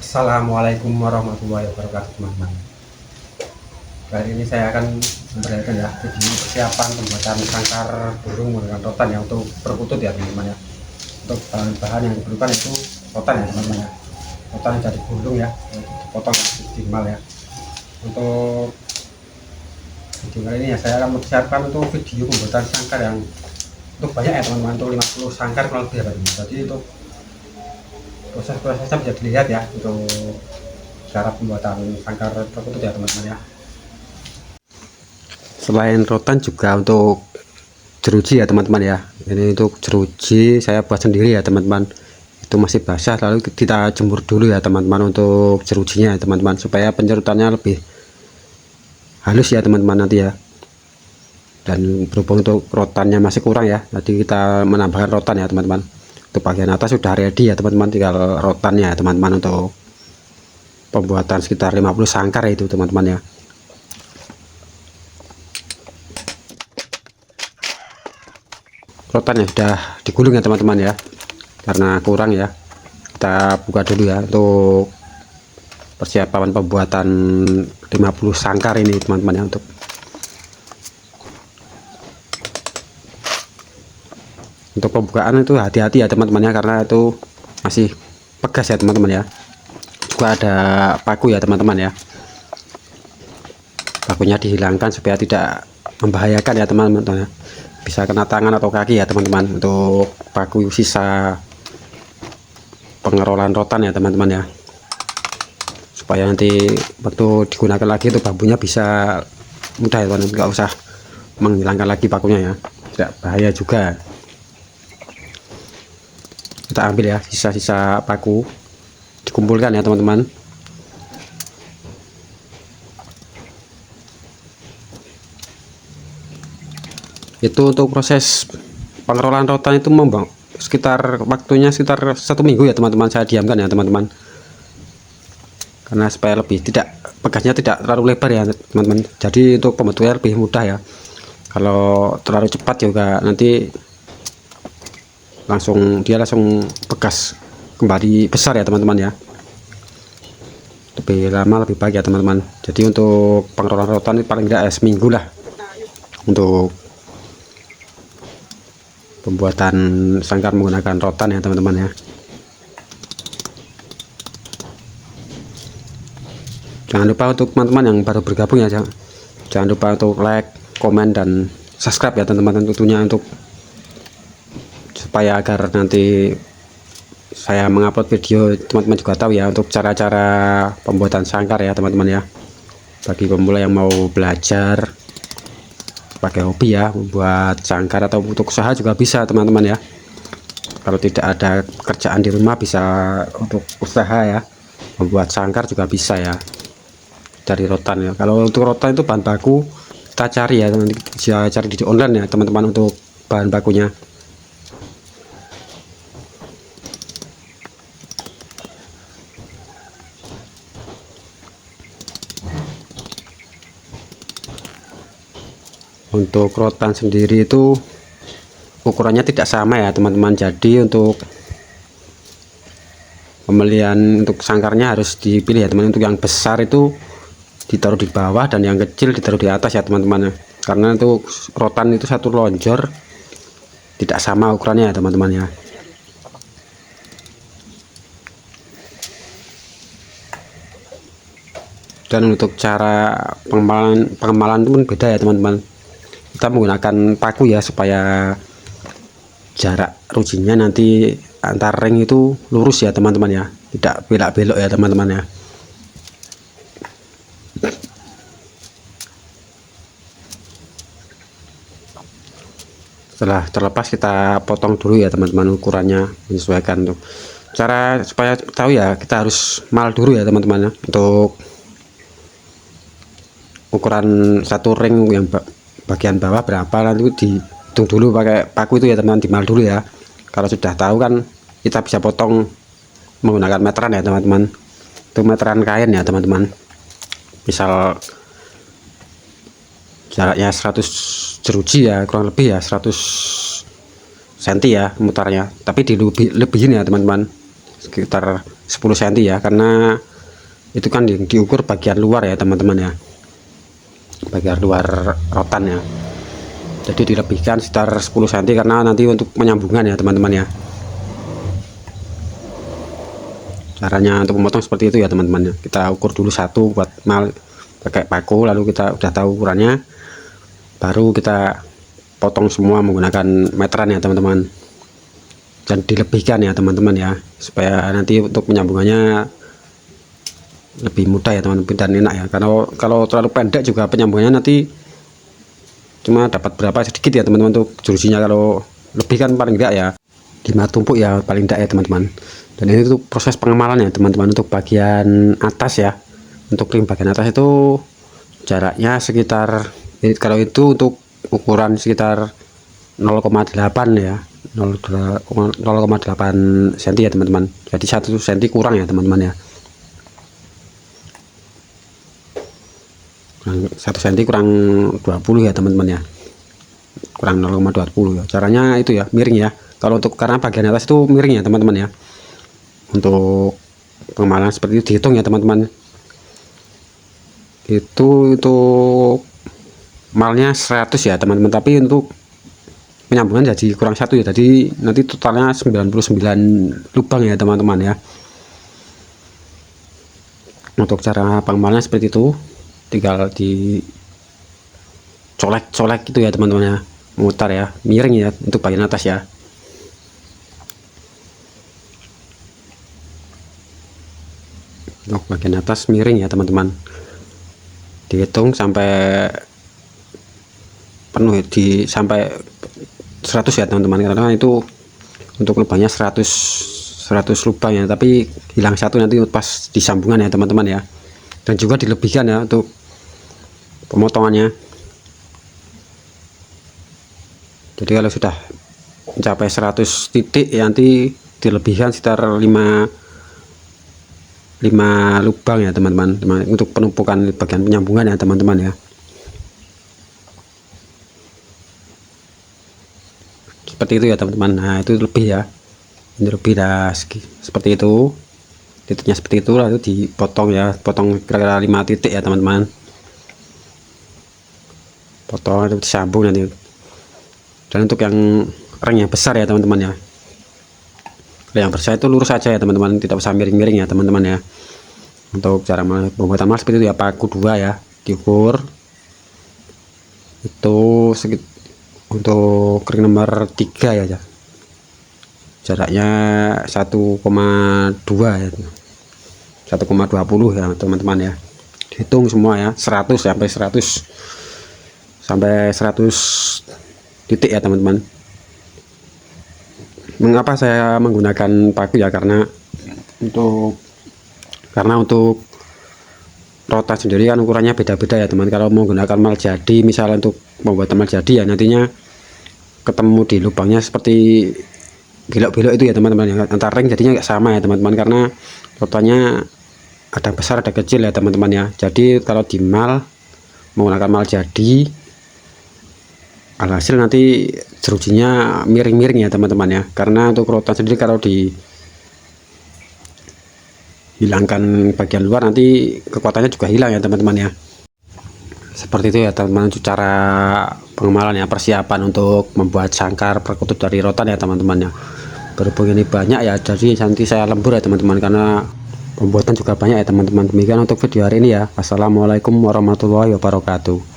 Assalamualaikum warahmatullahi wabarakatuh, teman-teman. Kali ini saya akan memperlihatkan ya video persiapan pembuatan sangkar burung menggunakan rotan yang untuk perkutut ya, teman-teman ya. Untuk bahan-bahan yang diperlukan itu rotan ya, teman-teman ya. Rotan yang jadi gulung ya, dipotong minimal ya. Untuk video kali ini ya saya akan mempersiapkan untuk video pembuatan sangkar yang untuk banyak ya, teman-teman. Untuk 50 sangkar kurang lebih ya, teman-teman. Jadi untuk proses-prosesnya bisa dilihat ya untuk cara pembuatan sangkar perkutut ya, teman-teman ya. Selain rotan juga untuk jeruji ya, teman-teman ya. Ini untuk jeruji saya buat sendiri ya, teman-teman. Itu masih basah, lalu kita jemur dulu ya, teman-teman, untuk jerujinya ya, teman-teman, supaya pencerutannya lebih halus ya, teman-teman, nanti ya. Dan berhubung untuk rotannya masih kurang ya, jadi kita menambahkan rotan ya, teman-teman. Untuk bagian atas sudah ready ya, teman-teman, tinggal rotannya ya, teman-teman, untuk pembuatan sekitar 50 sangkar ya, itu teman-teman ya. Rotannya sudah digulung ya, teman-teman ya, karena kurang ya. Kita buka dulu ya untuk persiapan pembuatan 50 sangkar ini, teman-teman ya. Untuk pembukaan itu hati-hati ya, teman-teman ya, karena itu masih pegas ya, teman-teman ya. Juga ada paku ya, teman-teman ya. Pakunya dihilangkan supaya tidak membahayakan ya, teman-teman ya. Bisa kena tangan atau kaki ya, teman-teman, untuk paku sisa pengerolan rotan ya, teman-teman ya, supaya nanti waktu digunakan lagi itu bambunya bisa mudah ya, teman-teman. Nggak usah menghilangkan lagi pakunya ya, tidak bahaya juga. Kita ambil ya sisa-sisa paku, dikumpulkan ya, teman-teman. Itu untuk proses pengerolan rotan itu sekitar waktunya sekitar 1 minggu ya, teman-teman. Saya diamkan ya, teman-teman, karena supaya lebih tidak pegasnya tidak terlalu lebar ya, teman-teman. Jadi untuk pembentukannya lebih mudah ya. Kalau terlalu cepat juga nanti langsung bekas kembali besar ya, teman-teman ya. Lebih lama lebih baik ya, teman-teman. Jadi untuk pengerolan rotan paling tidak seminggu lah untuk pembuatan sangkar menggunakan rotan ya, teman-teman ya. Jangan lupa untuk teman-teman yang baru bergabung ya, jangan lupa untuk like, komen, dan subscribe ya, teman-teman, tentunya, untuk supaya agar nanti saya mengupload video teman-teman juga tahu ya untuk cara-cara pembuatan sangkar ya, teman-teman ya. Bagi pemula yang mau belajar pakai hobi ya, membuat sangkar atau untuk usaha juga bisa, teman-teman ya. Kalau tidak ada kerjaan di rumah bisa untuk usaha ya, membuat sangkar juga bisa ya dari rotan ya. Kalau untuk rotan itu bahan baku kita cari ya, nanti bisa cari di online ya, teman-teman, untuk bahan bakunya. Untuk rotan sendiri itu ukurannya tidak sama ya, teman-teman. Jadi untuk pemilihan untuk sangkarnya harus dipilih ya, teman. Untuk yang besar itu ditaruh di bawah dan yang kecil ditaruh di atas ya, teman-teman, karena itu rotan itu satu lonjor tidak sama ukurannya ya, teman-teman ya. Dan untuk cara pengemalan itu pun beda ya, teman-teman. Kita menggunakan paku ya, supaya jarak rujinya nanti antar ring itu lurus ya, teman-teman ya, tidak belok-belok ya, teman-teman ya. Setelah terlepas kita potong dulu ya, teman-teman, ukurannya menyesuaikan. Tuh cara supaya tahu ya, kita harus mal dulu ya, teman-teman ya, untuk ukuran satu ring yang bagian bawah berapa, nanti dihitung dulu pakai paku itu ya, teman-teman, dimal dulu ya. Kalau sudah tahu kan kita bisa potong menggunakan meteran ya, teman-teman. Itu meteran kain ya, teman-teman. Misal jaraknya 100 jeruji ya, kurang lebih ya 100 cm ya mutarnya, tapi dilebihin ya, teman-teman, sekitar 10 cm ya, karena itu kan diukur bagian luar ya teman-teman ya, bagian luar rotan ya. Jadi dilebihkan sekitar 10 cm karena nanti untuk penyambungan ya teman-teman ya. Caranya untuk memotong seperti itu ya teman-teman ya. Kita ukur dulu satu buat mal pakai paku, lalu kita udah tahu ukurannya, baru kita potong semua menggunakan meteran ya teman-teman. Dan dilebihkan ya teman-teman ya, supaya nanti untuk penyambungannya lebih mudah ya teman-teman dan enak ya. Kalau terlalu pendek juga penyambungannya nanti cuma dapat berapa sedikit ya teman-teman untuk jurusinya. Kalau lebih kan paling enggak ya 5 tumpuk ya paling enggak ya teman-teman. Dan ini tuh proses pengemalan ya teman-teman untuk bagian atas ya. Untuk ring bagian atas itu jaraknya sekitar, kalau itu untuk ukuran sekitar 0,8 ya, 0,8 cm ya teman-teman. Jadi 1 cm kurang ya teman-teman ya, 1 cm kurang 20 ya teman-teman ya, kurang 0,20 ya. Caranya itu ya miring ya, kalau untuk karena bagian atas itu miring ya teman-teman ya. Untuk pengemalan seperti itu dihitung ya teman-teman, itu untuk malnya 100 ya teman-teman, tapi untuk penyambungan jadi kurang satu ya, jadi nanti totalnya 99 lubang ya teman-teman ya. Untuk cara pengemalannya seperti itu, tinggal di colek-colek gitu ya teman-teman ya, mutar ya, miring ya untuk bagian atas ya. Untuk bagian atas miring ya teman-teman, dihitung sampai penuh sampai 100 ya teman-teman, karena itu untuk lubangnya 100 lubang ya, tapi hilang satu nanti pas disambungan ya teman-teman ya. Dan juga dilebihkan ya untuk pemotongannya. Jadi kalau sudah mencapai 100 titik ya, nanti dilebihkan sekitar 5 lubang ya teman-teman, untuk penumpukan bagian penyambungan ya teman-teman ya. Seperti itu ya teman-teman. Nah itu lebih ya, ini lebih dah seperti itu, titiknya seperti itu, lalu dipotong ya, potong kira-kira 5 titik ya teman-teman, potong itu disambung nanti. Dan untuk yang ring yang besar ya teman-teman ya, yang besar itu lurus saja ya teman-teman, tidak usah miring-miring ya teman-teman ya. Untuk cara pembuatan mal seperti itu ya, paku 2 ya, diukur itu untuk ring nomor 3 ya, jaraknya 1,2 ya, 1,20 ya teman-teman ya. Dihitung semua ya, 100 sampai 100 titik ya teman-teman. Mengapa saya menggunakan paku ya, karena untuk rotan sendiri kan ukurannya beda-beda ya teman. Kalau menggunakan mal jadi, misalnya untuk membuat mal jadi ya, nantinya ketemu di lubangnya seperti belok-belok itu ya teman-teman ya, antar ring jadinya nggak sama ya teman-teman, karena rotannya ada besar ada kecil ya teman-teman ya. Jadi kalau di mal menggunakan mal jadi, alhasil nanti jerujinya miring-miring ya teman-teman ya, karena untuk rotan sendiri kalau dihilangkan bagian luar nanti kekuatannya juga hilang ya teman-teman ya. Seperti itu ya teman-teman cara pengemalan ya, persiapan untuk membuat sangkar perkutut dari rotan ya teman-teman ya. Berhubung ini banyak ya, jadi nanti saya lembur ya teman-teman, karena pembuatan juga banyak ya teman-teman. Demikian untuk video hari ini ya. Assalamualaikum warahmatullahi wabarakatuh.